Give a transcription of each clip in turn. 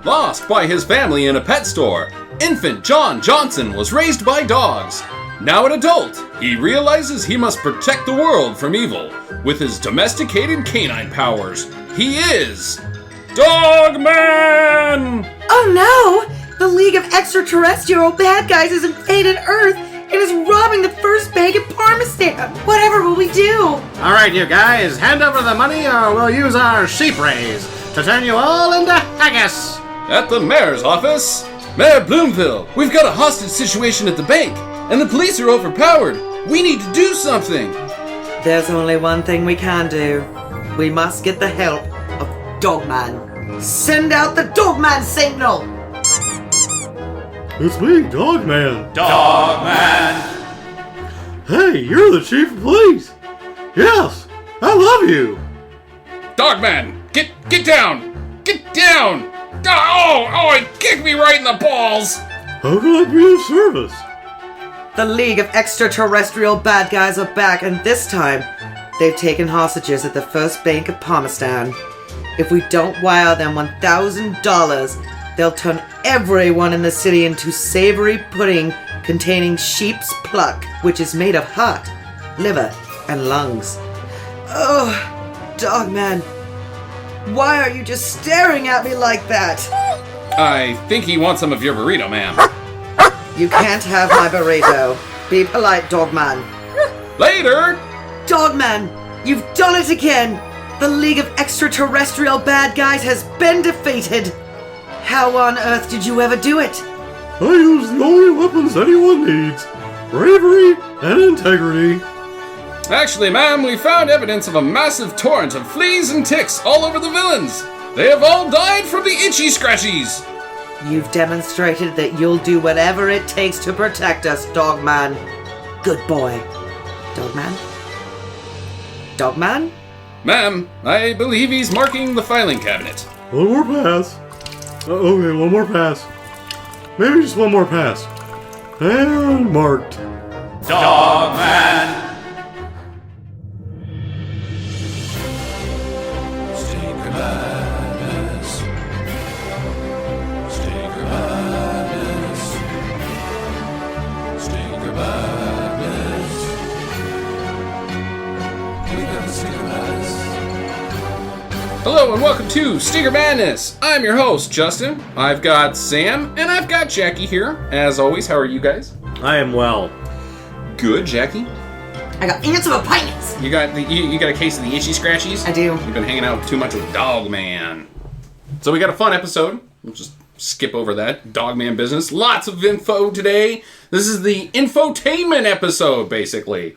Lost by his family in a pet store, infant John Johnson was raised by dogs. Now an adult, he realizes he must protect the world from evil. With his domesticated canine powers, he is... Dogman! Oh no! The League of Extraterrestrial Bad Guys has invaded Earth and is robbing the first bank in Parmesan! Whatever will we do? Alright, you guys, hand over the money or we'll use our sheep rays to turn you all into haggis! At the mayor's office, Mayor Bloomville, we've got a hostage situation at the bank, and the police are overpowered. We need to do something. There's only one thing we can do. We must get the help of Dogman. Send out the Dogman signal! It's me, Dogman. Dogman! Hey, you're the chief of police. Yes, I love you. Dogman, get down! Get down! Oh, it kicked me right in the balls! How can I be of service? The League of Extraterrestrial Bad Guys are back, and this time, they've taken hostages at the first bank of Parmesan. If we don't wire them $1,000, they'll turn everyone in the city into savory pudding containing sheep's pluck, which is made of heart, liver, and lungs. Oh, Dogman, why are you just staring at me like that? I think he wants some of your burrito, ma'am. You can't have my burrito. Be polite, Dogman. Later! Dogman, you've done it again! The League of Extraterrestrial Bad Guys has been defeated! How on earth did you ever do it? I use the only weapons anyone needs. Bravery and integrity. Actually, ma'am, we found evidence of a massive torrent of fleas and ticks all over the villains. They have all died from the itchy scratchies. You've demonstrated that you'll do whatever it takes to protect us, Dogman. Good boy. Dogman? Dogman? Ma'am, I believe he's marking the filing cabinet. One more pass. Okay, one more pass. Maybe just one more pass. And marked. Dogman! Hello and welcome to Stinker Madness. I'm your host, Justin. I've got Sam and I've got Jackie here. As always, how are you guys? I am well. Good, Jackie. I got ants of a pints! You got a case of the itchy scratchies? I do. You've been hanging out too much with Dogman. So we got a fun episode. We'll just skip over that Dogman business. Lots of info today. This is the infotainment episode, basically.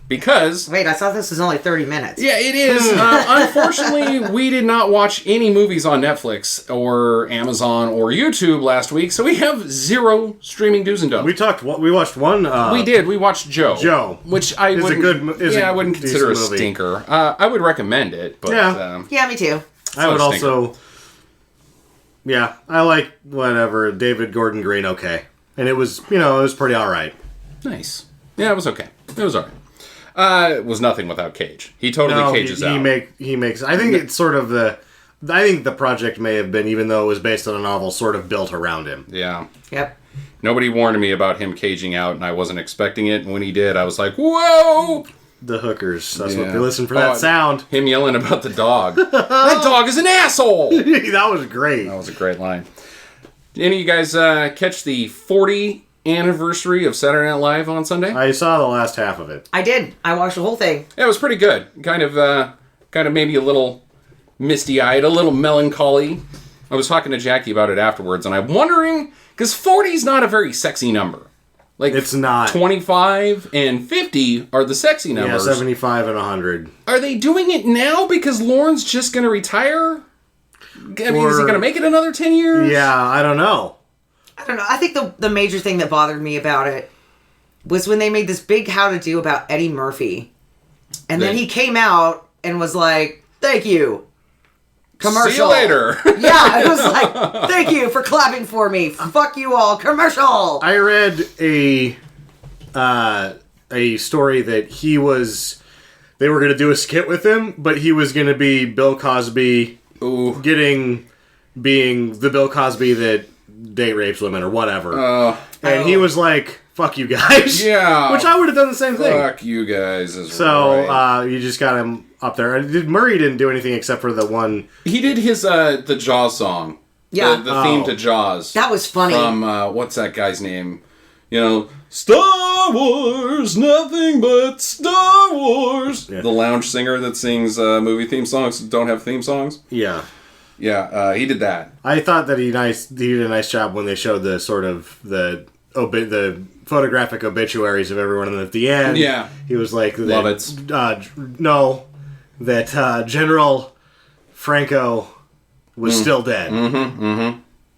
Because... Wait, I thought this was only 30 minutes. Yeah, it is. Unfortunately, we did not watch any movies on Netflix or Amazon or YouTube last week, so we have zero streaming do's and don'ts. We watched one... we did. We watched Joe. Joe. Which I wouldn't consider a stinker. I would recommend it, but... Yeah, me too. I would also... Yeah, I like whatever. David Gordon Green, okay. And it was, it was pretty alright. Nice. Yeah, it was okay. It was alright. It was nothing without Cage. He totally cages out. He makes... I think it's sort of the... I think the project may have been, even though it was based on a novel, sort of built around him. Yeah. Yep. Nobody warned me about him caging out, and I wasn't expecting it. And when he did, I was like, whoa! The hookers. That's what they listen for, that sound. Him yelling about the dog. That dog is an asshole! That was great. That was a great line. Did any of you guys catch the 40 anniversary of Saturday Night Live on Sunday? I saw the last half of it. I did. I watched the whole thing. Yeah, it was pretty good. Kind of made me a little misty-eyed, a little melancholy. I was talking to Jackie about it afterwards, and I'm wondering, because 40 is not a very sexy number. Like, it's not. 25 and 50 are the sexy numbers. Yeah, 75 and 100. Are they doing it now because Lorne's just going to retire? I mean, is he going to make it another 10 years? Yeah, I don't know. I think the major thing that bothered me about it was when they made this big how-to-do about Eddie Murphy. And then he came out and was like, thank you. Commercial. See you later. Yeah, it was like, thank you for clapping for me. Fuck you all. Commercial. I read a story that they were going to do a skit with him, but he was going to be Bill Cosby getting being the Bill Cosby that date rapes women or whatever. And he was like, fuck you guys. Yeah. Which I would have done the same thing. Fuck you guys is So, right. you just got him up there. Murray didn't do anything except for the one... He did his, the Jaws song. Yeah. The theme to Jaws. That was funny. From, what's that guy's name? You know, Star Wars, nothing but Star Wars. Yeah. The lounge singer that sings movie theme songs that don't have theme songs. Yeah. Yeah, he did that. I thought that he did a nice job when they showed the sort of the photographic obituaries of everyone, and at the end, Yeah. he was like, Love it. That General Franco was still dead.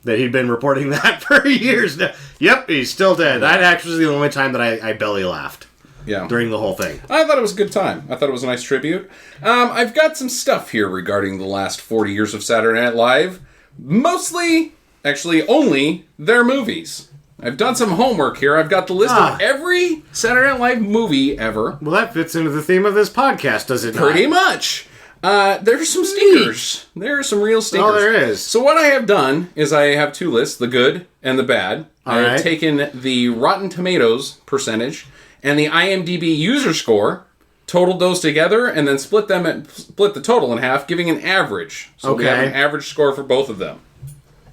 That he'd been reporting that for years now. Yep, he's still dead. That actually was the only time that I belly laughed. Yeah. During the whole thing. I thought it was a good time. I thought it was a nice tribute. I've got some stuff here regarding the last 40 years of Saturday Night Live. Mostly, actually only, their movies. I've done some homework here. I've got the list of every Saturday Night Live movie ever. Well, that fits into the theme of this podcast, does it not? Pretty much. There's some stinkers. There are some real stinkers. Oh, there is. So what I have done is I have two lists, the good and the bad. I have taken the Rotten Tomatoes percentage and the IMDB user score, totaled those together, and then split the total in half, giving an average. So we have an average score for both of them.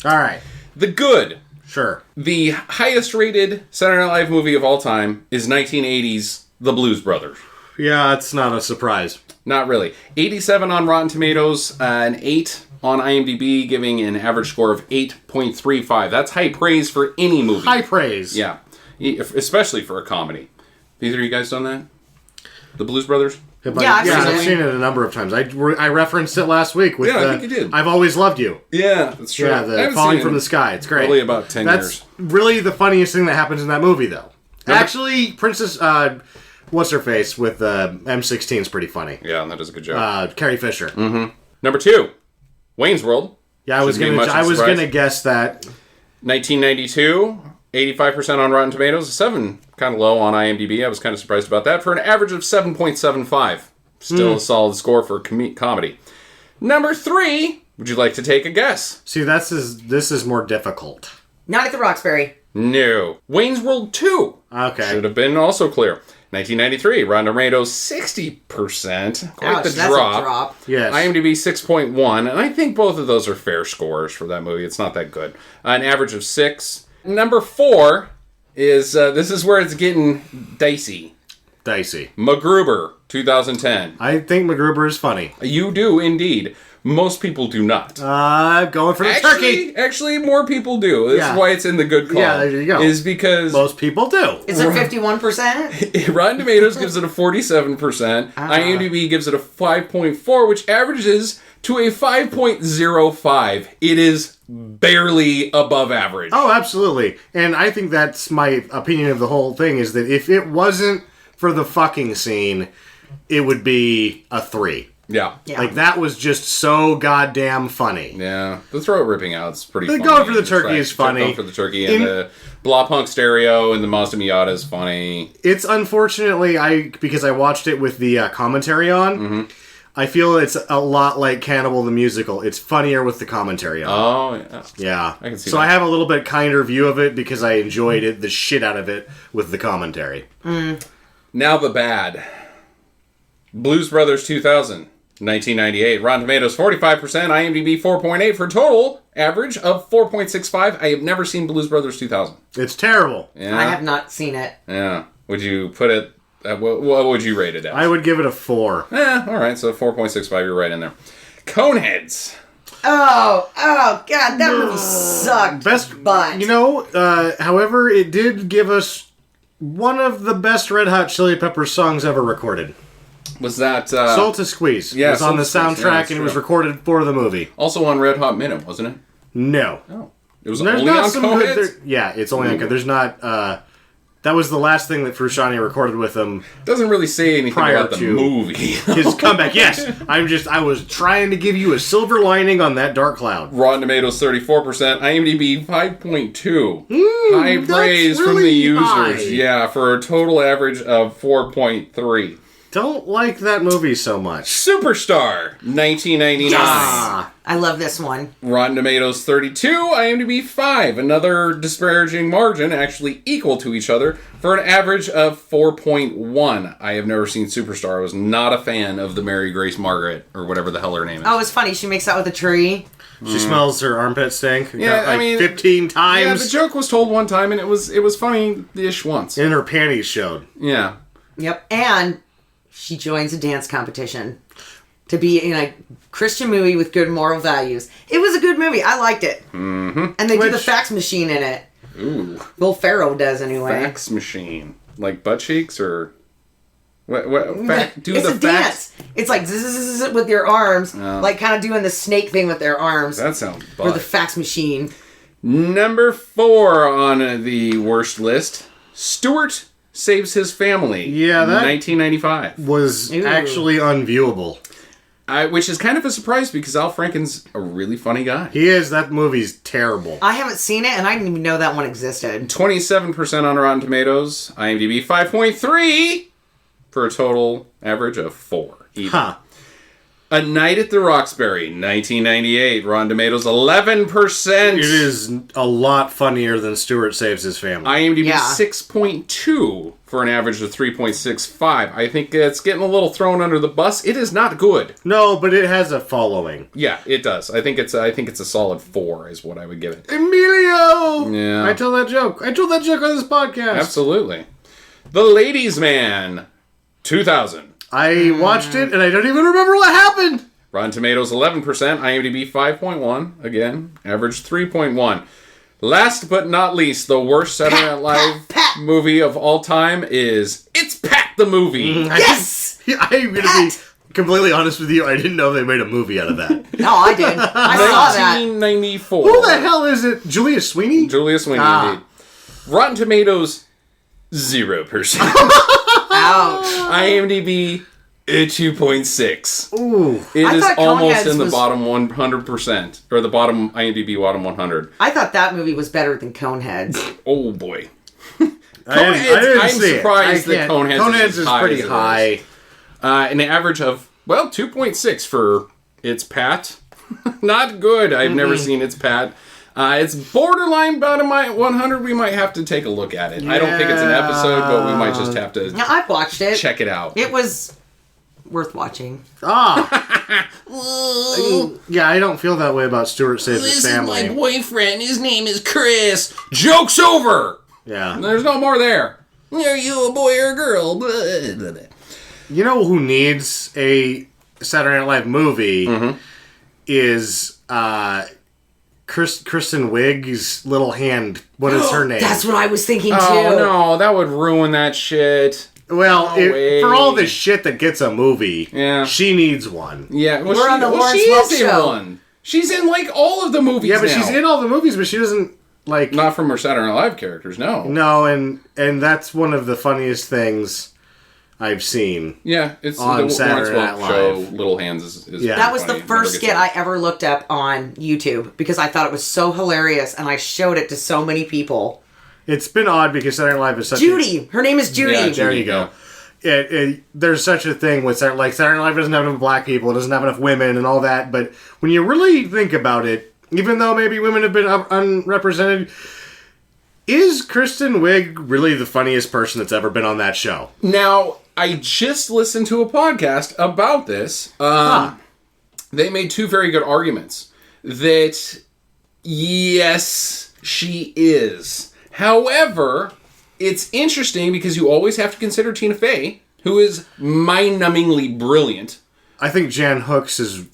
All right. The good. Sure. The highest rated Saturday Night Live movie of all time is 1980's The Blues Brothers. Yeah, it's not a surprise. Not really. 87 on Rotten Tomatoes, an 8 on IMDb, giving an average score of 8.35. That's high praise for any movie. High praise. Yeah. Especially for a comedy. Either of you guys done that? The Blues Brothers? I've seen it a number of times. I referenced it last week with I think you did. I've Always Loved You. Yeah, that's true. Yeah, the Falling from the Sky. It's great. Probably about 10 years. That's really the funniest thing that happens in that movie, though. Actually, Princess... what's-her-face with M16 is pretty funny. Yeah, that is a good job. Carrie Fisher. Mm-hmm. Number 2, Wayne's World. Yeah, I was gonna guess that. 1992, 85% on Rotten Tomatoes, 7 kind of low on IMDb. I was kind of surprised about that. For an average of 7.75. Still a solid score for comedy. Number 3, would you like to take a guess? See, this is more difficult. Night at the Roxbury. No. Wayne's World 2. Okay. Should have been also clear. 1993, Rotten Tomatoes 60%. Quite Ouch, the that's drop. a drop. Yes. IMDb 6.1, and I think both of those are fair scores for that movie. It's not that good. An average of 6. Number 4 is, this is where it's getting dicey. Dicey. MacGruber, 2010. I think MacGruber is funny. You do, indeed. Most people do not. Going for the turkey. Actually, more people do. This is why it's in the good column. Yeah, there you go. Is because... most people do. Is it 51%? Rotten Tomatoes gives it a 47%. IMDb gives it a 5.4, which averages to a 5.05. It is barely above average. Oh, absolutely. And I think that's my opinion of the whole thing, is that if it wasn't for the fucking scene, it would be a 3. Yeah. Like, that was just so goddamn funny. Yeah. The throat ripping out's pretty funny. Going for the turkey is funny. Going for the turkey, and the Blah Punk stereo and the Mazda Miata is funny. It's unfortunately, because I watched it with the commentary on, I feel it's a lot like Cannibal the Musical. It's funnier with the commentary on. Oh, yeah. Yeah. I can see so that. I have a little bit kinder view of it because I enjoyed it, the shit out of it, with the commentary. Now the bad. Blues Brothers 2000. 1998. Rotten Tomatoes 45%, IMDb 4.8 for a total average of 4.65. I have never seen Blues Brothers 2000. It's terrible. Yeah. I have not seen it. Yeah. Would you put it... what would you rate it as? I would give it a 4. Alright, so 4.65, you're right in there. Coneheads. Oh, God, that movie sucked. However, it did give us one of the best Red Hot Chili Peppers songs ever recorded. Was that... Soul to Squeeze. Yeah, it was on the soundtrack, and it was recorded for the movie. Also on Red Hot Minute, wasn't it? No. Oh. It was only on Coneheads? Yeah, it's only on Coneheads. There's not... that was the last thing that Frusciante recorded with him. Doesn't really say anything about the movie. His comeback, yes. I was trying to give you a silver lining on that dark cloud. Rotten Tomatoes 34%, IMDb 5.2. High praise from the users. High. Yeah, for a total average of 4.3. don't like that movie so much. Superstar, 1999. Yes! I love this one. Rotten Tomatoes 32, IMDb 5. Another disparaging margin, actually equal to each other, for an average of 4.1. I have never seen Superstar. I was not a fan of the Mary Grace Margaret, or whatever the hell her name is. Oh, it's funny. She makes out with a tree. She smells her armpit stink. Yeah, I mean, 15 times. Yeah, the joke was told one time, and it was funny-ish once. And her panties showed. Yeah. Yep. And she joins a dance competition to be in a Christian movie with good moral values. It was a good movie. I liked it. Mm-hmm. And they do the fax machine in it. Ooh. Will Ferrell does anyway. Fax machine. Like butt cheeks or... Do it's the a dance. It's like zzz with your arms, like kind of doing the snake thing with their arms. That sounds butt. Or the fax machine. Number 4 on the worst list. Stuart Saves His Family. Yeah, that 1995. Was actually unviewable. Which is kind of a surprise because Al Franken's a really funny guy. He is. That movie's terrible. I haven't seen it, and I didn't even know that one existed. 27% on Rotten Tomatoes. IMDb 5.3 for a total average of 4. Even. Huh. A Night at the Roxbury, 1998. Rotten Tomatoes 11%. It is a lot funnier than Stuart Saves His Family. IMDb 6.2 for an average of 3.65. I think it's getting a little thrown under the bus. It is not good. No, but it has a following. Yeah, it does. I think it's a solid 4 is what I would give it. Emilio! Yeah. I told that joke. I told that joke on this podcast. Absolutely. The Ladies' Man, 2000. I watched it, and I don't even remember what happened. Rotten Tomatoes 11%, IMDb 5.1. Again, average 3.1. Last but not least, the worst Saturday Night Live movie of all time is It's Pat the Movie. Yes! I'm going to be completely honest with you. I didn't know they made a movie out of that. No, I did. I saw that. 1994. Who the hell is it? Julia Sweeney? Julia Sweeney, indeed. Rotten Tomatoes 0%. Ouch. IMDb 2.6. Ooh. It is almost Coneheads in the was- bottom 100%. Or the bottom IMDb bottom 100. I thought that movie was better than Coneheads. Oh boy. I didn't I'm see surprised it. that Coneheads Coneheads is high pretty as it high. An average of, 2.6 for It's Pat. Not good. I've never seen It's Pat. It's borderline bottom 100. We might have to take a look at it. I don't think it's an episode, but we might just have to Now, I've watched it. check it out. It was worth watching. Yeah, I don't feel that way about Stuart Saves His Family. boyfriend. His name is Chris. Joke's over. Yeah. There's no more there. Are you a boy or a girl? You know who needs a Saturday Night Live movie is Kristen Wiig's little hand. What is her name? That's what I was thinking too. Oh no, that would ruin that shit. Well, No way. for all the shit that gets a movie, Yeah. she needs one. Yeah, well, We're on the Lawrence she Welk is in show. one. She's in like all of the movies. Yeah, but now. she's in all the movies, but she doesn't like. Not from her Saturday Night Live characters, no. No, and that's one of the funniest things I've seen. Yeah, it's On the Saturday Lawrence Night Welk show. Live. Little Hands is Yeah. That was the funny. first Never skit gets I ever looked up on YouTube because I thought it was so hilarious and I showed it to so many people. It's been odd because Saturday Night Live is such Judy! Her name is Judy. Yeah, There you go. There's such a thing with Saturday Night Live doesn't have enough black people, it doesn't have enough women and all that, but when you really think about it, even though maybe women have been unrepresented, is Kristen Wiig really the funniest person that's ever been on that show? Now, I just listened to a podcast about this. They made two very good arguments. That, yes, she is. However, it's interesting because you always have to consider Tina Fey, who is mind-numbingly brilliant. I think Jan Hooks is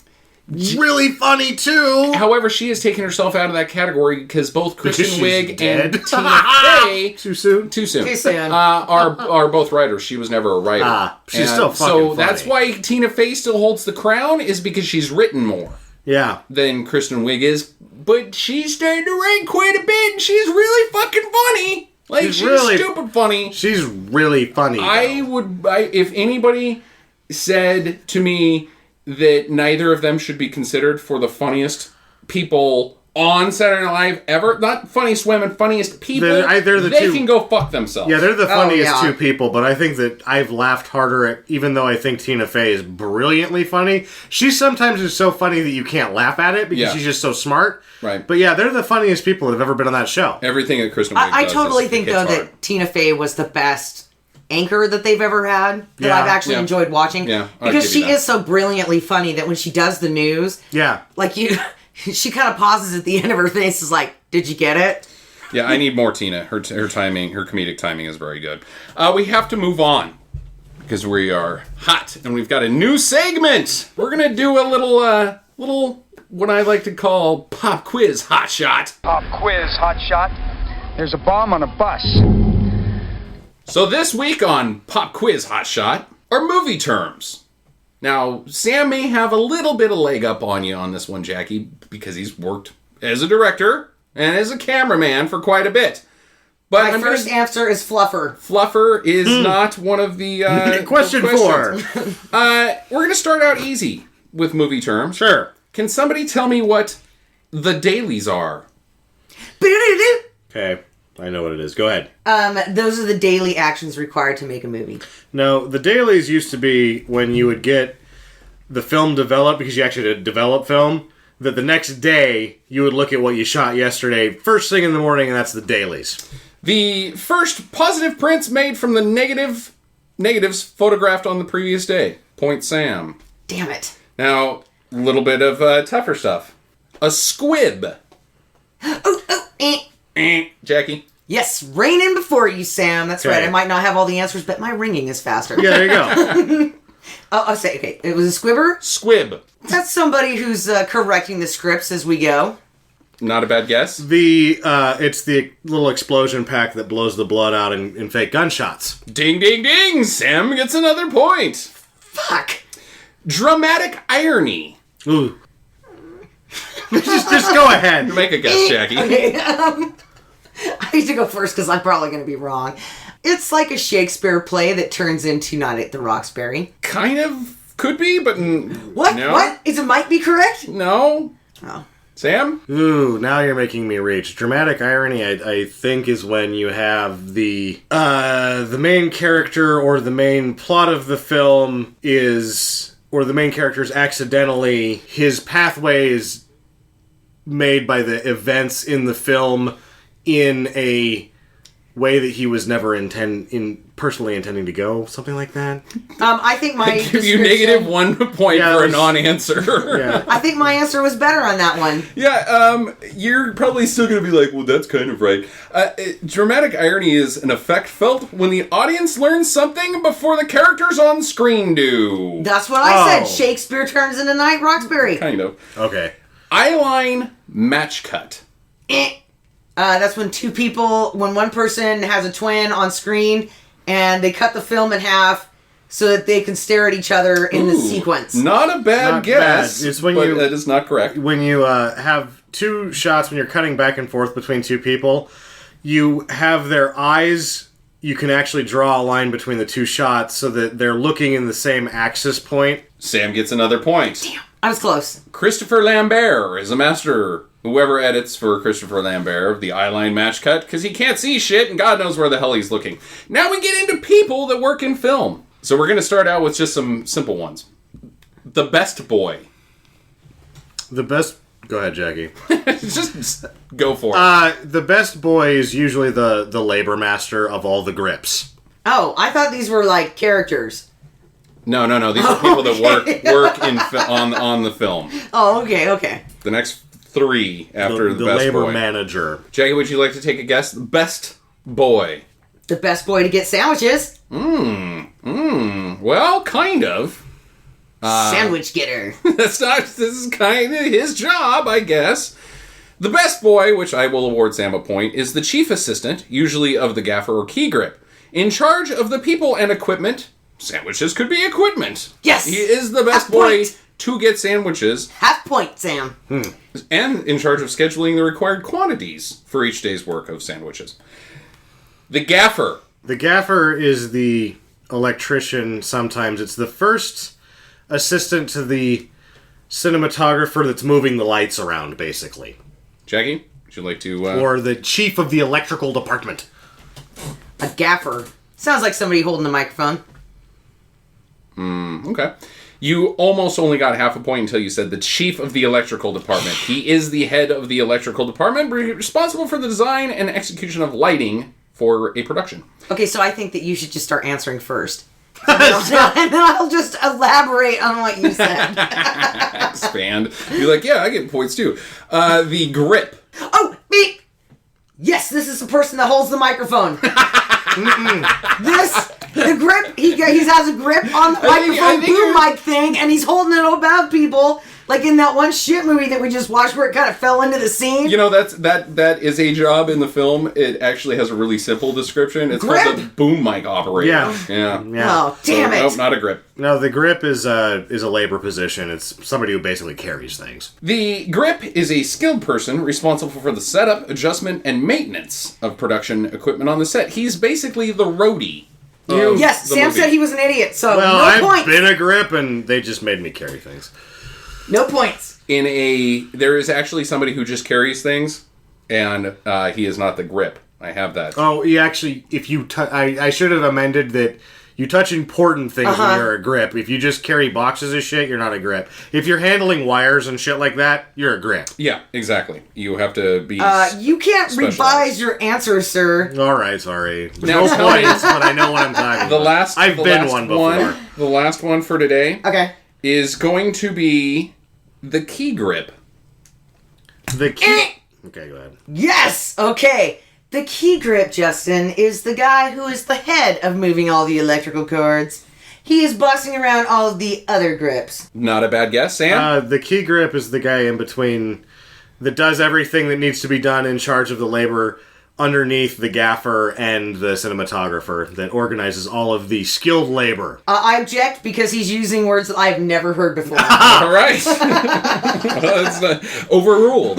really funny too. However, she has taken herself out of that category because both Kristen she's Wiig dead. and Tina Fey... Too soon? Too soon. Too soon. Are both writers. She was never a writer. She's still fucking So funny. that's why Tina Fey still holds the crown, is because she's written more Yeah. than Kristen Wiig is. But she's starting to write quite a bit, and she's really fucking funny. Like, she's really- stupid funny. She's really funny. If anybody said to me that neither of them should be considered for the funniest people on Saturday Night Live ever. Not funniest women, funniest people. They're the they two. Can go fuck themselves. Yeah, they're the funniest yeah. two people, but I think that I've laughed harder at, even though I think Tina Fey is brilliantly funny, she sometimes is so funny that you can't laugh at it because she's just so smart. Right. But yeah, they're the funniest people that have ever been on that show. Everything that Kristen Wiig I does totally is- think, hits though, hard. that Tina Fey was the best anchor that they've ever had that I've actually enjoyed watching. Yeah, I'll because give she you that. is so brilliantly funny that when she does the news, Yeah. like she kind of pauses at the end of her face, is like, "Did you get it?" Yeah, I need more Tina. Her timing, her comedic timing is very good. We have to move on because we are hot and we've got a new segment. We're gonna do a little what I like to call pop quiz hot shot. Pop quiz, hot shot. There's a bomb on a bus. So this week on Pop Quiz Hot Shot are movie terms. Now, Sam may have a little bit of leg up on you on this one, Jackie, because he's worked as a director and as a cameraman for quite a bit. But My first answer is Fluffer. Fluffer is not one of the Question questions. 4. We're going to start out easy with movie terms. Sure. Can somebody tell me what the dailies are? Okay. I know what it is. Go ahead. Those are the daily actions required to make a movie. No, the dailies used to be when you would get the film developed, because you actually had to develop film, that the next day you would look at what you shot yesterday, first thing in the morning, and that's the dailies. The first positive prints made from the negatives photographed on the previous day. Point Sam. Damn it. Now, a little bit of tougher stuff. A squib. Jackie. Yes, rein in before you, Sam. That's Okay. right. I might not have all the answers, but my ringing is faster. Yeah, there you go. I'll say, okay, it was a squibber. Squib. That's somebody who's correcting the scripts as we go. Not a bad guess. It's the little explosion pack that blows the blood out in fake gunshots. Ding, ding, ding! Sam gets another point. Fuck. Dramatic irony. Ooh. just go ahead. Make a guess, Jackie. Okay, I need to go first because I'm probably going to be wrong. It's like a Shakespeare play that turns into Night at the Roxbury. Kind of could be, but What? no. What? It might be correct? No. Oh. Sam? Ooh, now you're making me reach. Dramatic irony, I think, is when you have the main character or the main plot of the film is, or the main character is accidentally, his pathway is made by the events in the film in a way that he was never personally intending to go, something like that. I think my Give you negative 1 point Yeah, for a there's- non-answer. Yeah. I think my answer was better on that one. Yeah, you're probably still going to be like, well, that's kind of right. Dramatic irony is an effect felt when the audience learns something before the characters on screen do. That's what I Oh. said. Shakespeare turns into Night Roxbury. Kind of. Okay. Eyeline match cut. That's when when one person has a twin on screen and they cut the film in half so that they can stare at each other in the Ooh, sequence. Not a bad Not guess. bad. It's when but you- that is not correct. When you have two shots, when you're cutting back and forth between two people, you have their eyes, you can actually draw a line between the two shots so that they're looking in the same axis point. Sam gets another point. Damn, I was close. Christopher Lambert is a master. Whoever edits for Christopher Lambert of the eyeline match cut, because he can't see shit and God knows where the hell he's looking. Now we get into people that work in film. So we're going to start out with just some simple ones. The best boy. Go ahead, Jackie. just go for it. The best boy is usually the labor master of all the grips. Oh, I thought these were like characters. No. These are people that work in on the film. Oh, okay. The next three after the best labor boy. manager. Jackie, would you like to take a guess? The best boy. The best boy to get sandwiches. Well, kind of. Sandwich getter. This is kind of his job, I guess. The best boy, which I will award Sam a point, is the chief assistant, usually of the gaffer or key grip, in charge of the people and equipment. Sandwiches could be equipment. Yes! He is the best Half boy point. to get sandwiches, Half point, Sam. and in charge of scheduling the required quantities for each day's work of sandwiches. The gaffer. The gaffer is the electrician sometimes. It's the first assistant to the cinematographer that's moving the lights around, basically. Jackie, would you like to... Or the chief of the electrical department. A gaffer. Sounds like somebody holding the microphone. Okay. You almost only got half a point until you said the chief of the electrical department. He is the head of the electrical department, responsible for the design and execution of lighting for a production. Okay, so I think that you should just start answering first. And then I'll just elaborate on what you said. Expand. You're like, yeah, I get points too. The grip. Oh, beep! Yes, this is the person that holds the microphone. The grip, he has a grip on the microphone boom mic thing, and he's holding it about people, like in that one shit movie that we just watched where it kind of fell into the scene. You know, that is a job in the film. It actually has a really simple description. It's called the boom mic operator. Yeah. Oh, damn it. Nope, not a grip. No, the grip is a labor position. It's somebody who basically carries things. The grip is a skilled person responsible for the setup, adjustment, and maintenance of production equipment on the set. He's basically the roadie. Yes, Sam said he was an idiot, so no I've points. been a grip, and they just made me carry things. No points. There is actually somebody who just carries things, and he is not the grip. I have that. Oh, you actually, if you I should have amended that. You touch important things when you're a grip. If you just carry boxes of shit, you're not a grip. If you're handling wires and shit like that, you're a grip. Yeah, exactly. You have to be you can't revise your answer, sir. All right, sorry. Now, No points, but I know what I'm talking about. I've been one before. The last one for today is going to be the key grip. The key... Okay, go ahead. Yes! Okay. The key grip, Justin, is the guy who is the head of moving all the electrical cords. He is bossing around all of the other grips. Not a bad guess, Sam? The key grip is the guy in between that does everything that needs to be done in charge of the labor underneath the gaffer and the cinematographer that organizes all of the skilled labor. I object because he's using words that I've never heard before. All right. That's overruled.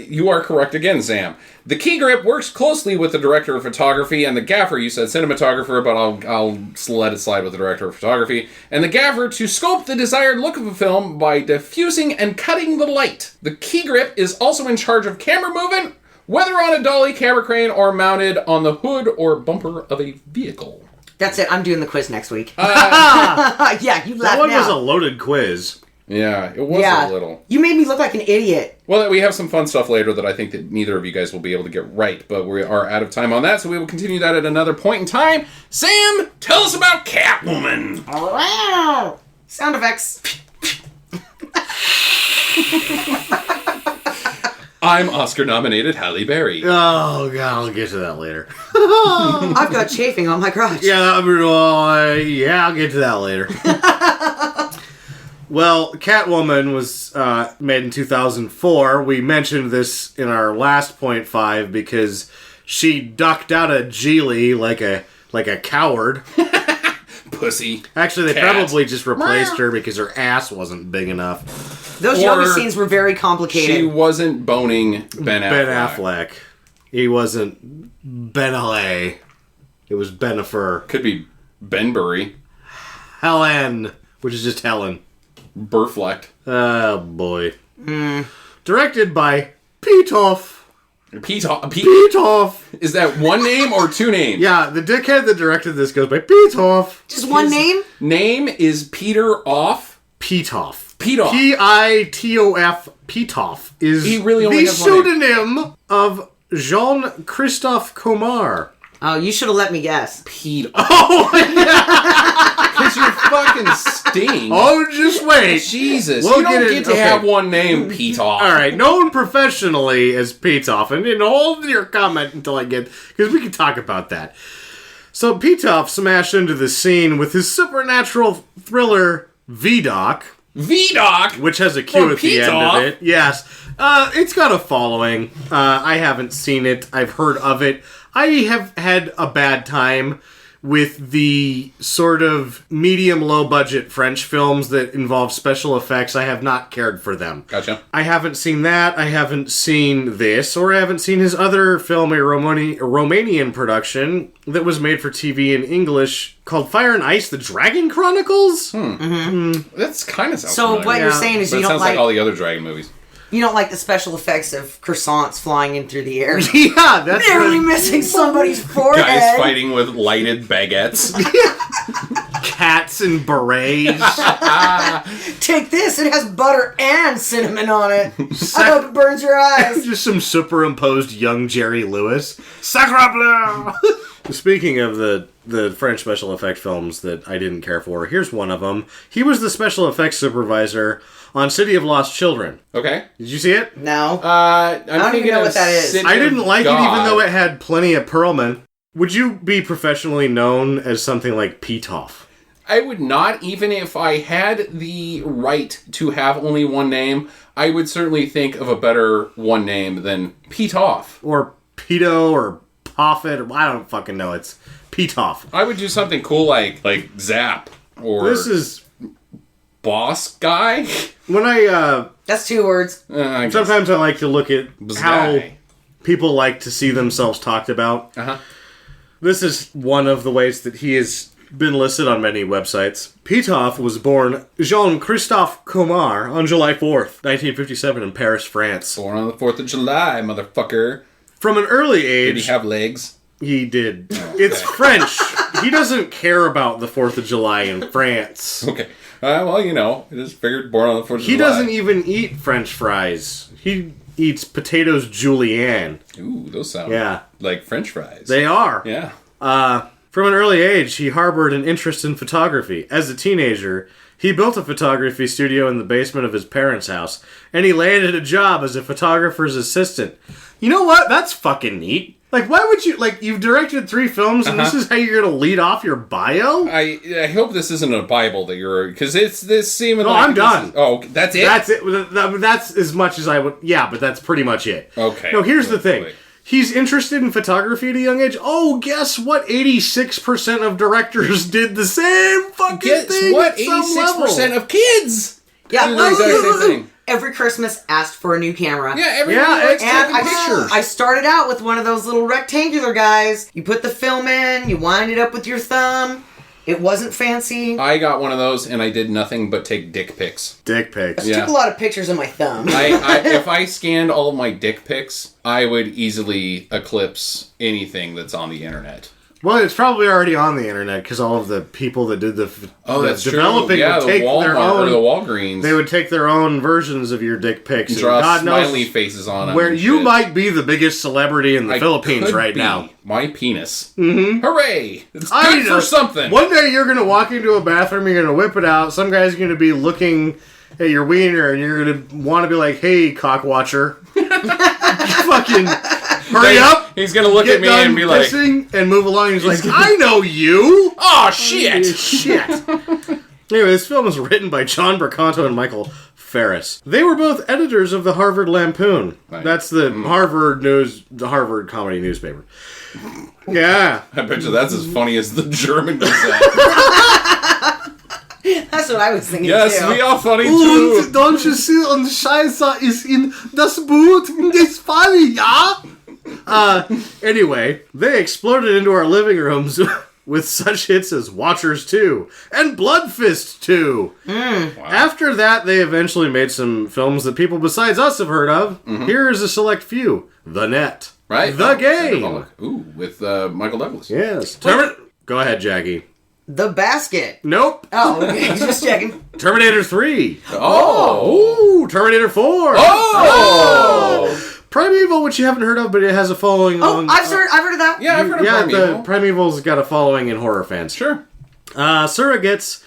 You are correct again, Sam. The key grip works closely with the director of photography and the gaffer. You said cinematographer, but I'll let it slide with the director of photography. And the gaffer to sculpt the desired look of a film by diffusing and cutting the light. The key grip is also in charge of camera movement, whether on a dolly, camera crane, or mounted on the hood or bumper of a vehicle. That's it. I'm doing the quiz next week. Yeah, you laughed. That one now. was a loaded quiz. Yeah, it was a little. You made me look like an idiot. Well, we have some fun stuff later that I think that neither of you guys will be able to get right, but we are out of time on that, so we will continue that at another point in time. Sam, tell us about Catwoman. Wow. Sound effects. I'm Oscar-nominated Halle Berry. Oh, God, I'll get to that later. I've got chafing on my crotch. Yeah, I'll get to that later. Well, Catwoman was made in 2004. We mentioned this in our last point 5 because she ducked out of Gigli like a coward. Pussy. Actually, they probably just replaced her because her ass wasn't big enough. Those yoga scenes were very complicated. She wasn't boning Ben Affleck. Ben Affleck. He wasn't Ben LA. It was Benifer. Could be Benbury. Helen, which is just Helen. Burflecht. Oh, boy. Directed by Petoff. Petoff? Is that one name or two names? Yeah, the dickhead that directed this goes by Petoff. Just one name? Name is Peter Off? Petoff. Petoff. P-I-T-O-F. Petoff is he really only the has one name. pseudonym of Jean-Christophe Comar. Oh, you should have let me guess. Pete. Oh, because you fucking sting. Oh, just wait. Jesus. You don't get to have one name, Pete Off. All right, known professionally as Pete Off. And hold your comment until I get... Because we can talk about that. So Pete Off smashed into the scene with his supernatural thriller V-Doc. V-Doc? Which has a Q at the end of it. Yes. It's got a following. I haven't seen it. I've heard of it. I have had a bad time with the sort of medium-low budget French films that involve special effects. I have not cared for them. Gotcha. I haven't seen that. I haven't seen this, or I haven't seen his other film, a Romanian production that was made for TV in English called Fire and Ice: The Dragon Chronicles. That's kind of sounds So familiar. what you're saying is But you it don't sounds like all the other dragon movies. You don't like the special effects of croissants flying in through the air. Yeah, that's Barely missing somebody's forehead. Guys fighting with lighted baguettes. cats and berets. Take this, it has butter and cinnamon on it. I hope it burns your eyes. Just some superimposed young Jerry Lewis. Sacre bleu! Speaking of the French special effect films that I didn't care for, here's one of them. He was the special effects supervisor on City of Lost Children. Okay. Did you see it? No. I don't even know what that is. City I didn't of like God. it even though it had plenty of Perlman. Would you be professionally known as something like Petoff? I would not, even if I had the right to have only one name. I would certainly think of a better one name than Petoff. Or Peto or Poffit, or I don't fucking know. It's Petoff. I would do something cool like Zap or This is Boss Guy. when That's 2 words. I guess. sometimes I like to look at how Guy. people like to see themselves talked about. Uh-huh. This is one of the ways that he has been listed on many websites. Petoff was born Jean-Christophe Comar on July 4th, 1957 in Paris, France. Born on the 4th of July, motherfucker. From an early age... Did he have legs? He did. It's French. He doesn't care about the 4th of July in France. Okay. Well, you know, I just figured born on the 4th of July. He doesn't even eat French fries. He eats potatoes julienne. Ooh, those sound Yeah. like French fries. They are. Yeah. From an early age, he harbored an interest in photography. As a teenager, he built a photography studio in the basement of his parents' house, and he landed a job as a photographer's assistant. You know what? That's fucking neat. Like, why would you... Like, you've directed 3 films, and this is how you're going to lead off your bio? I hope this isn't a Bible that you're... Because it's this seeming No, like... I'm done. Oh, that's it? That's it. That's as much as I would... Yeah, but that's pretty much it. Okay. No, here's the thing. Wait. He's interested in photography at a young age. Oh, guess what? 86% of directors did the same fucking Guess thing what? at some 86% level. of kids Yeah, do the exact same thing. Every Christmas asked for a new camera. Yeah, everybody Yeah, likes And taking pictures. I started out with one of those little rectangular guys. You put the film in, you wind it up with your thumb. It wasn't fancy. I got one of those, and I did nothing but take dick pics. Dick pics. Yeah. Took a lot of pictures of my thumb. If I scanned all of my dick pics, I would easily eclipse anything that's on the internet. Well, it's probably already on the internet because all of the people that did the developing true. Yeah, would take the Walmart their own. or the Walgreens. They would take their own versions of your dick pics. And draw God smiley knows faces on them. where and you shit. might be the biggest celebrity in the I Philippines could right be. now. My penis. Mm-hmm. Hooray! It's I good know. for something. One day you're going to walk into a bathroom, you're going to whip it out, some guy's going to be looking at your wiener, and you're going to want to be like, hey, cock watcher. Fucking hurry up. He's gonna look Get at me done and be like, pissing and move along. He's like, I know you. "Oh shit!" Shit. Anyway, this film was written by John Bercanto and Michael Ferris. They were both editors of the Harvard Lampoon. Right. That's the the Harvard comedy newspaper. Yeah. I bet you that's as funny as the German Gazette. That's what I was thinking Yes, too. we are funny too. Don't you see, und Scheiße is in das Boot, it's funny, yeah? Anyway, they exploded into our living rooms with such hits as Watchers 2 and Blood Fist 2. Wow. After that, they eventually made some films that people besides us have heard of. Here is a select few. The Net. Right? The Oh, Game. Bullock. Ooh, with Michael Douglas. Yes. Go ahead, Jackie. The Basket. Nope. Oh, okay. Just checking. Terminator 3. Oh. Ooh, Terminator 4. Oh. Primeval, which you haven't heard of, but it has a following Oh, among... I've heard of that. Yeah, I've heard of Yeah, Primeval. Primeval's got a following in horror fans. Sure. Surrogates.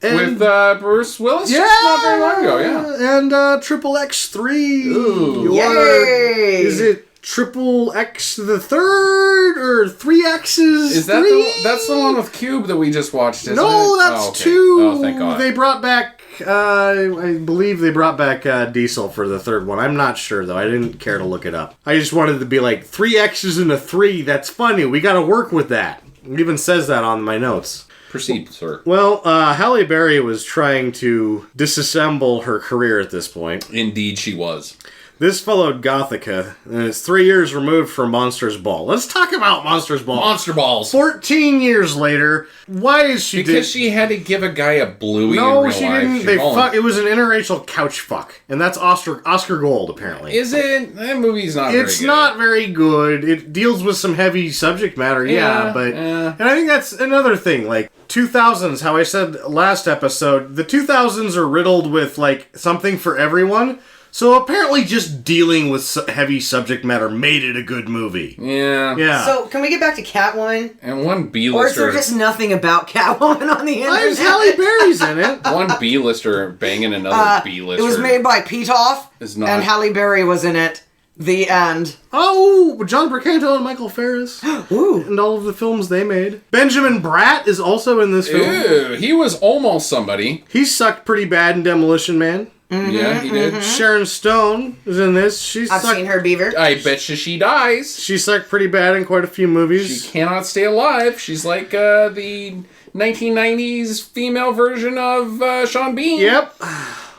And, With Bruce Willis? yeah, Not very long ago, yeah. And Triple X3. Ooh. Yay! Is it Triple X the third or 3X's? Is that that's the one with Cube that we just watched, isn't it? No, that's Oh, okay. two. Oh, thank God. They brought back, I believe they brought back Diesel for the third one. I'm not sure, though. I didn't care to look it up. I just wanted to be like, 3X's and a 3, that's funny. We gotta work with that. It even says that on my notes. Proceed, sir. Well, Halle Berry was trying to disassemble her career at this point. Indeed she was. This followed Gothica, and it's 3 years removed from Monsters Ball. Let's talk about Monsters Ball. Monster balls. 14 years later, why is she Because she had to give a guy a bluey in real she life. didn't. It was an interracial couch fuck, and that's Oscar Gold, apparently. Is it? That movie's not very good. It's not very good. It deals with some heavy subject matter, but... And I think that's another thing, like, 2000s, how I said last episode, the 2000s are riddled with, like, something for everyone. So apparently just dealing with heavy subject matter made it a good movie. Yeah. So, can we get back to Catwoman? And one B-lister... Or is there just nothing about Catwoman on the internet? There's Halle Berry's in it. One B-lister banging another B-lister. It was made by Petoff, and Halle Berry was in it. The end. Oh, John Bricanto and Michael Ferris. Ooh. And all of the films they made. Benjamin Bratt is also in this film. Ew, he was almost somebody. He sucked pretty bad in Demolition Man. Yeah, he did. Sharon Stone is in this. I've seen her, Beaver. I bet you she dies. She sucked pretty bad in quite a few movies. She cannot stay alive. She's like the 1990s female version of Sean Bean. Yep.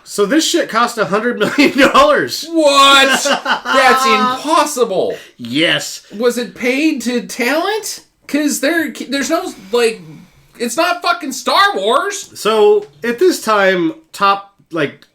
So this shit cost $100 million. What? That's impossible. Yes. Was it paid to talent? Because there's no, like, it's not fucking Star Wars. So at this time,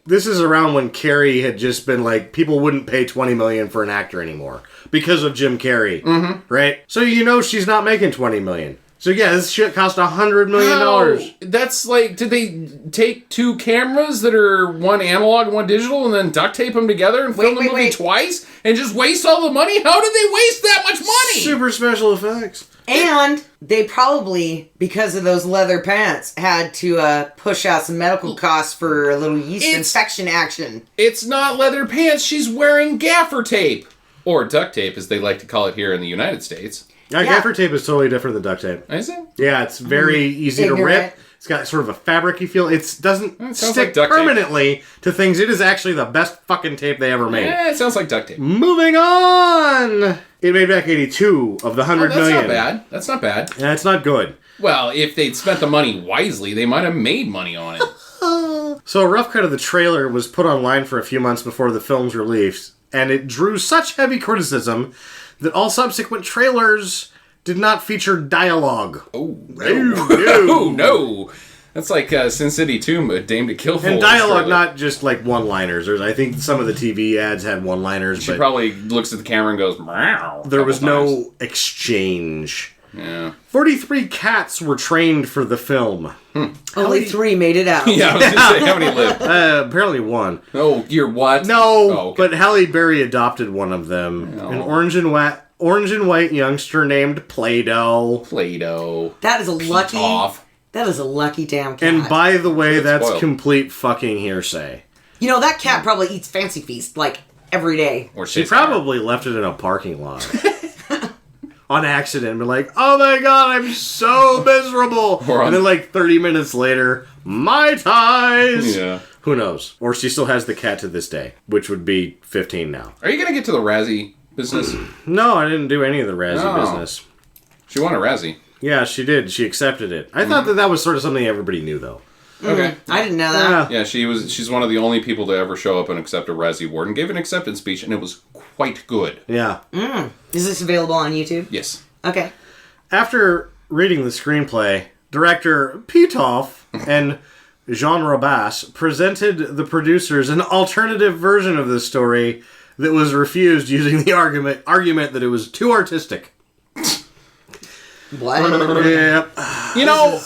this is around when Carrey had just been like, people wouldn't pay $20 million for an actor anymore because of Jim Carrey, right? So she's not making $20 million. So yeah, this shit cost $100 million. That's like, did they take two cameras that are one analog and one digital and then duct tape them together and film the movie twice and just waste all the money? How did they waste that much money? Super special effects. And they probably, because of those leather pants, had to push out some medical costs for a little yeast infection action. It's not leather pants. She's wearing gaffer tape. Or duct tape, as they like to call it here in the United States. Gaffer tape is totally different than duct tape. Is it? Yeah, it's very easy to rip. It's got sort of a fabric-y feel. It doesn't stick like permanently to things. It is actually the best fucking tape they ever made. Yeah, it sounds like duct tape. Moving on! It made back 82 of the $100 million. That's not bad. That's not bad. Yeah, it's not good. Well, if they'd spent the money wisely, they might have made money on it. So a rough cut of the trailer was put online for a few months before the film's release, and it drew such heavy criticism that all subsequent trailers did not feature dialogue. Oh, no. Oh, no. That's like Sin City 2, Dame to Kill For. And dialogue, not just like one-liners. I think some of the TV ads had one-liners. She probably looks at the camera and goes, meow. There was no exchange. Yeah. 43 cats were trained for the film. Only 3 made it out. Yeah, I was going to say, how many lived? Apparently 1. Oh, you're what? No, but Halle Berry adopted one of them. Oh. An orange and white youngster named Play-Doh. Play-Doh. That is a lucky... Off. That is a lucky damn cat. And by the way, that's spoiled. complete fucking hearsay. You know, that cat probably eats Fancy Feast, like, every day. Or She probably left it in a parking lot. On accident. And been like, oh my god, I'm so miserable. And then like 30 minutes later, my ties. Yeah. Who knows? Or she still has the cat to this day, which would be 15 now. Are you going to get to the Razzie business? No, I didn't do any of the Razzie business. She won a Razzie. Yeah, she did. She accepted it. I thought that was sort of something everybody knew, though. Okay. I didn't know that. Yeah, she's one of the only people to ever show up and accept a Razzie award, and gave an acceptance speech, and it was quite good. Yeah. Is this available on YouTube? Yes. Okay. After reading the screenplay, director Petoff and Jean Robas presented the producers an alternative version of the story that was refused using the argument that it was too artistic. What? Yep. You know,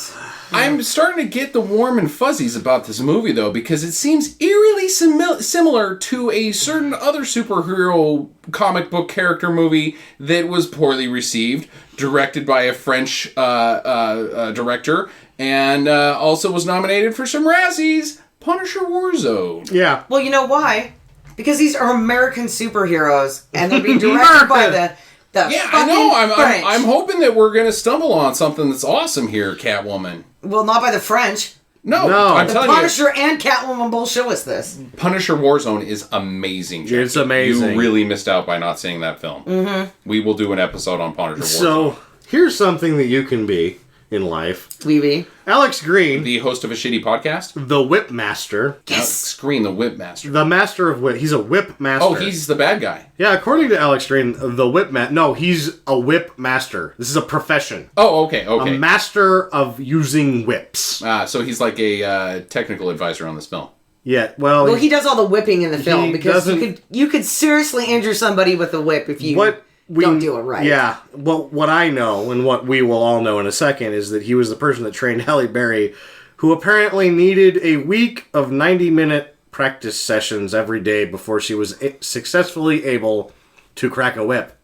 I'm starting to get the warm and fuzzies about this movie, though, because it seems eerily similar to a certain other superhero comic book character movie that was poorly received, directed by a French director, and also was nominated for some Razzies, Punisher Warzone. Yeah. Well, you know why? Because these are American superheroes, and they're being directed by the Yeah, I know. I'm hoping that we're going to stumble on something that's awesome here, Catwoman. Well, not by the French. No. I'm The telling Punisher and Catwoman both show us this. Punisher Warzone is amazing, Jackie. It's amazing. You really missed out by not seeing that film. Mm-hmm. We will do an episode on Punisher Warzone. So, here's something that you can be. in life. Levy. Alex Green, The host of a shitty podcast? the whip master. Yes! Green, the whip master. The master of whip. He's a whip master. Oh, he's the bad guy. Yeah, according to Alex Green, the whip No, he's a whip master. This is a profession. Oh, okay. A master of using whips. So he's like a technical advisor on this film. Yeah, well... Well, he does all the whipping in the film because doesn't- you could seriously injure somebody with a whip if you don't do it right. Yeah, well, what I know, and what we will all know in a second, is that he was the person that trained Halle Berry, who apparently needed a week of 90-minute practice sessions every day before she was successfully able to crack a whip.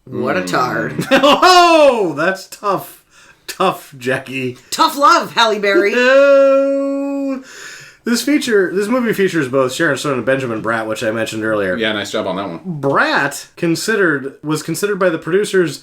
What a tard. Oh, that's tough. Tough, Jackie. Tough love, Halle Berry. No. This movie features both Sharon Stone and Benjamin Bratt, which I mentioned earlier. Yeah, nice job on that one. Bratt was considered by the producers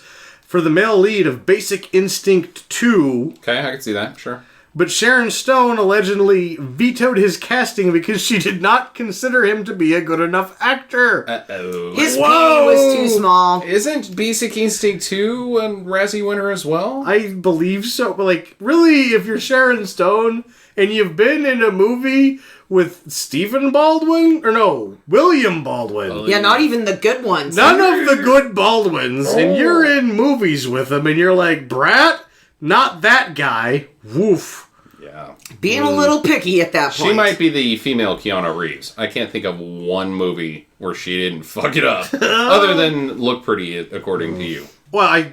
for the male lead of Basic Instinct 2. Okay, I can see that, sure. But Sharon Stone allegedly vetoed his casting because she did not consider him to be a good enough actor. Uh-oh. His pee was too small. Isn't Basic Instinct 2 a Razzie winner as well? I believe so. But, like, really, if you're Sharon Stone and you've been in a movie with Stephen Baldwin? Or no, William Baldwin. Yeah, not even the good ones. None of the good Baldwins. And you're in movies with them and you're like, Bratt? Not that guy. Woof. Yeah. Being a little picky at that point. She might be the female Keanu Reeves. I can't think of one movie where she didn't fuck it up. Other than look pretty, according to you. Well,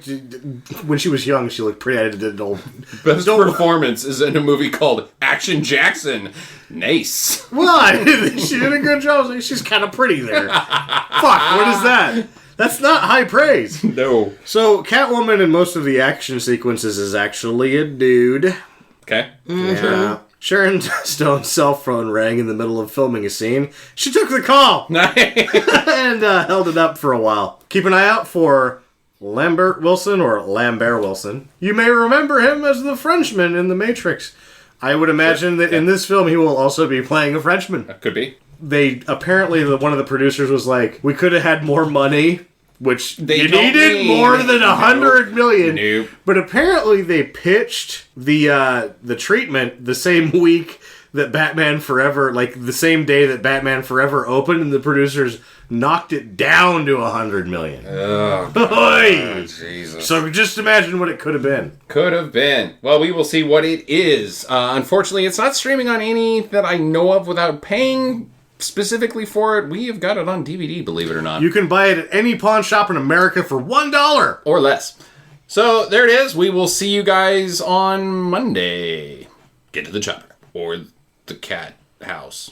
when she was young, she looked pretty. I didn't. Best performance is in a movie called Action Jackson. Nice. Well, she did a good job. She's kind of pretty there. Fuck, what is that? That's not high praise. No. So, Catwoman in most of the action sequences is actually a dude. Okay. Yeah. Sharon Stone's cell phone rang in the middle of filming a scene. She took the call and held it up for a while. Keep an eye out for Lambert Wilson or Lambert Wilson. You may remember him as the Frenchman in The Matrix. I would imagine that in this film he will also be playing a Frenchman. Could be. They apparently one of the producers was like, we could have had more money, which you needed more than $100 million. Nope. But apparently they pitched the treatment the same week that Batman Forever, like the same day that Batman Forever opened, and the producers knocked it down to $100 million. Oh, Jesus. So just imagine what it could have been. Could have been. Well, we will see what it is. Unfortunately, it's not streaming on any that I know of without paying specifically for it. We have got it on DVD, believe it or not. You can buy it at any pawn shop in America for $1. Or less. So, there it is. We will see you guys on Monday. Get to the chopper. Or the cat house.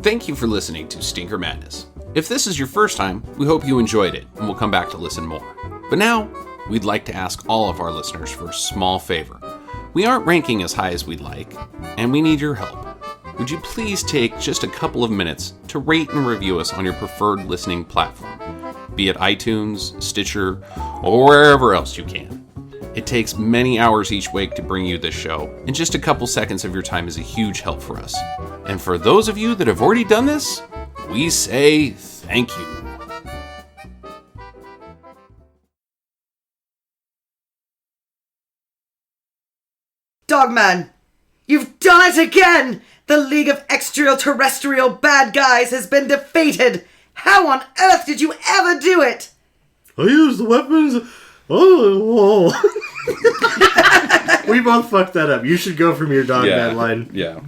Thank you for listening to Stinker Madness. If this is your first time, we hope you enjoyed it, and we'll come back to listen more. But now, we'd like to ask all of our listeners for a small favor. We aren't ranking as high as we'd like, and we need your help. Would you please take just a couple of minutes to rate and review us on your preferred listening platform, be it iTunes, Stitcher, or wherever else you can. It takes many hours each week to bring you this show, and just a couple seconds of your time is a huge help for us. And for those of you that have already done this, we say thank you. Dogman, you've done it again! The League of Extraterrestrial Bad Guys has been defeated! How on earth did you ever do it? I used the weapons. Oh. We both fucked that up. You should go from your Dogman line. Yeah.